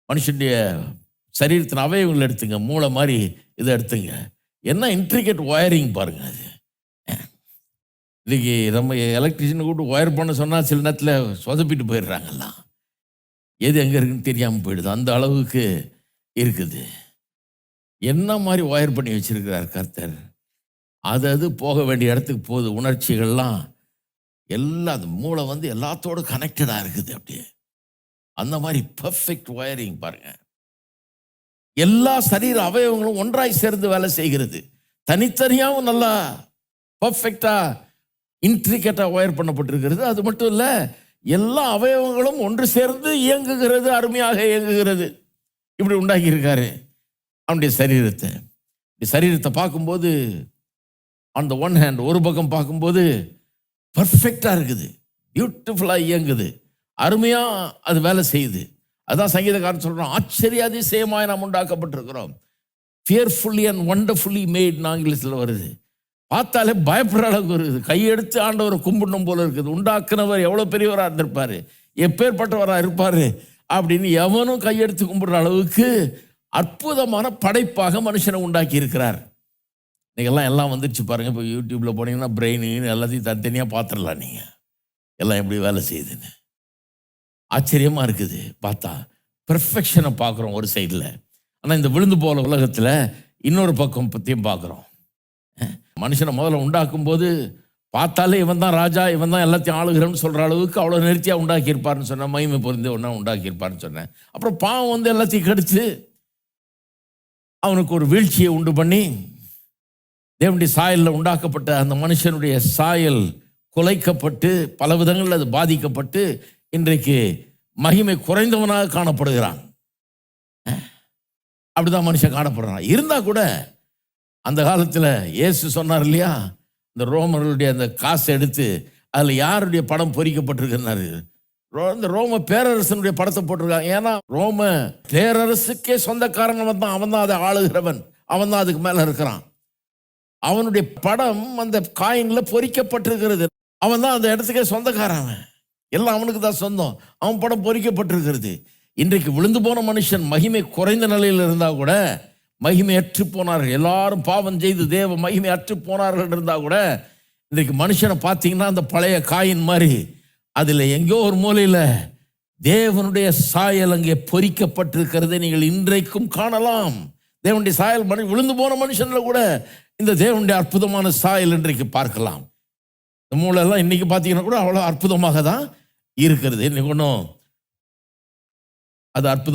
மனுஷனுடைய சரீரத்தின் அவயவங்கள் எடுத்துங்க, மூளை மாதிரி இதை எடுத்துங்க. என்ன இன்ட்ரிகேட் ஒயரிங் பாருங்க அது. இன்னைக்கு நம்ம எலக்ட்ரிஷியனை கூப்பிட்டு ஒயர் பண்ண சொன்னால் சில நேரத்தில் சொதப்பிட்டு போயிடுறாங்கல்லாம். எது எங்கே இருக்குன்னு தெரியாமல் போயிடுது. அந்த அளவுக்கு இருக்குது. என்ன மாதிரி ஒயர் பண்ணி வச்சிருக்கிறார் கர்த்தர். அது போக வேண்டிய இடத்துக்கு போகுது. உணர்ச்சிகள்லாம் எல்லாம் அது மூளை எல்லாத்தோடு கனெக்டடாக இருக்குது. அப்படியே அந்த மாதிரி பர்ஃபெக்ட் ஒயரிங் பாருங்க. எல்லா சரீர அவயவங்களும் ஒன்றாய் சேர்ந்து வேலை செய்கிறது. தனித்தனியாகவும் நல்லா பர்ஃபெக்டா இன்ட்ரிகேட்டா ஒயர் பண்ணப்பட்டிருக்கிறது. அது மட்டும் இல்லை, எல்லா அவயவங்களும் ஒன்று சேர்ந்து இயங்குகிறது, அருமையாக இயங்குகிறது. இப்படி உண்டாக்கி இருக்காரு அவனுடைய சரீரத்தை. சரீரத்தை பார்க்கும்போது ஆன் த ஒன் ஹேண்ட், ஒரு பக்கம் பார்க்கும்போது பர்ஃபெக்டாக இருக்குது, பியூட்டிஃபுல்லாக இயங்குது, அருமையாக அது வேலை செய்யுது. அதான் சங்கீதக்காரன் சொல்கிறோம், ஆச்சரிய அதிசயமாய் நாம் உண்டாக்கப்பட்டிருக்கிறோம். ஃபியர்ஃபுல்லி அண்ட் ஒண்டர்ஃபுல்லி மேட் ஆங்கிலத்தில் வருது. பார்த்தாலே பயப்படுற அளவுக்கு வருது. கையெடுத்து ஆண்டவரை கும்பிடணும் போல இருக்குது. உண்டாக்குனவர் எவ்வளோ பெரியவராக இருந்திருப்பார், எப்பேற்பட்டவராக இருப்பார் அப்படின்னு எவனும் கையெடுத்து கும்பிடுற அளவுக்கு அற்புதமான படைப்பாக மனுஷனை உண்டாக்கி இருக்கிறார். நீங்கள்லாம் எல்லாம் வந்துடுச்சு பாருங்கள். இப்போ யூடியூப்பில் போனீங்கன்னா பிரெயின் எல்லாத்தையும் தனித்தனியாக பார்த்துடலாம். நீங்கள் எல்லாம் எப்படி வேலை செய்யுதுன்னு ஆச்சரியமாக இருக்குது. பார்த்தா பெர்ஃபெக்ஷனை பார்க்குறோம் ஒரு சைடில். ஆனால் இந்த விழுந்து போகிற உலகத்தில் இன்னொரு பக்கம் பற்றியும் பார்க்குறோம். மனுஷனை முதல்ல உண்டாக்கும் போது பார்த்தாலே இவன் தான் ராஜா, இவன் தான் எல்லாத்தையும் ஆளுகிறன்னு சொல்கிற அளவுக்கு அவ்வளோ நேர்த்தியாக உண்டாக்கியிருப்பார்னு சொன்னேன். மகிமை பொருந்தி ஒன்றா உண்டாக்கியிருப்பார்னு சொன்னேன். அப்புறம் பாவம் எல்லாத்தையும் கடிச்சு அவனுக்கு ஒரு வீழ்ச்சியை உண்டு பண்ணி தேவனுடைய சாயலில் உண்டாக்கப்பட்ட அந்த மனுஷனுடைய சாயல் குலைக்கப்பட்டு பல விதங்களில் அது பாதிக்கப்பட்டு இன்றைக்கு மகிமை குறைந்தவனாக காணப்படுகிறான். அப்படிதான் மனுஷன் காணப்படுறான். இருந்தால் கூட அந்த காலத்தில் இயேசு சொன்னார் இல்லையா, இந்த ரோமர்களுடைய அந்த காசை எடுத்து அதில் யாருடைய படம் பொறிக்கப்பட்டிருக்கிறாரு, இந்த ரோம பேரரசனுடைய படத்தை போட்டிருக்காங்க. ஏன்னா ரோம பேரரசுக்கே சொந்தக்காரன் அவன் தான் அதை ஆளுகிறவன், அவன் தான் அதுக்கு மேலே இருக்கிறான். அவனுடைய படம் அந்த காயினில் பொறிக்கப்பட்டிருக்கிறது. அவன் தான் அந்த இடத்துக்கே சொந்தக்காரன், எல்லாம் அவனுக்கு தான் சொந்தம். அவன் படம் பொறிக்கப்பட்டிருக்கிறது. இன்றைக்கு விழுந்து போன மனுஷன் மகிமை குறைந்த நிலையில் இருந்தால் கூட, மகிமை அற்று போனார்கள், எல்லாரும் பாவம் செய்து தேவ மகிமை அற்று போனார்கள் இருந்தால் கூட, இன்றைக்கு மனுஷனை பார்த்தீங்கன்னா அந்த பழைய காயின் மாதிரி அதில் எங்கேயோ ஒரு மூலையில் தேவனுடைய சாயல் அங்கே பொறிக்கப்பட்டிருக்கிறதை நீங்கள் இன்றைக்கும் காணலாம். தேவனுடைய சாயல் விழுந்து போன மனுஷனில் கூட இந்த தேவனுடைய அற்புதமான சாயல் இன்றைக்கு பார்க்கலாம். இந்த மூளையெல்லாம் இன்னைக்கு பார்த்தீங்கன்னா கூட அவ்வளோ அற்புதமாக தான் இருக்கிறது. இன்னைக்கு ஒன்றும் அது அற்புதம்.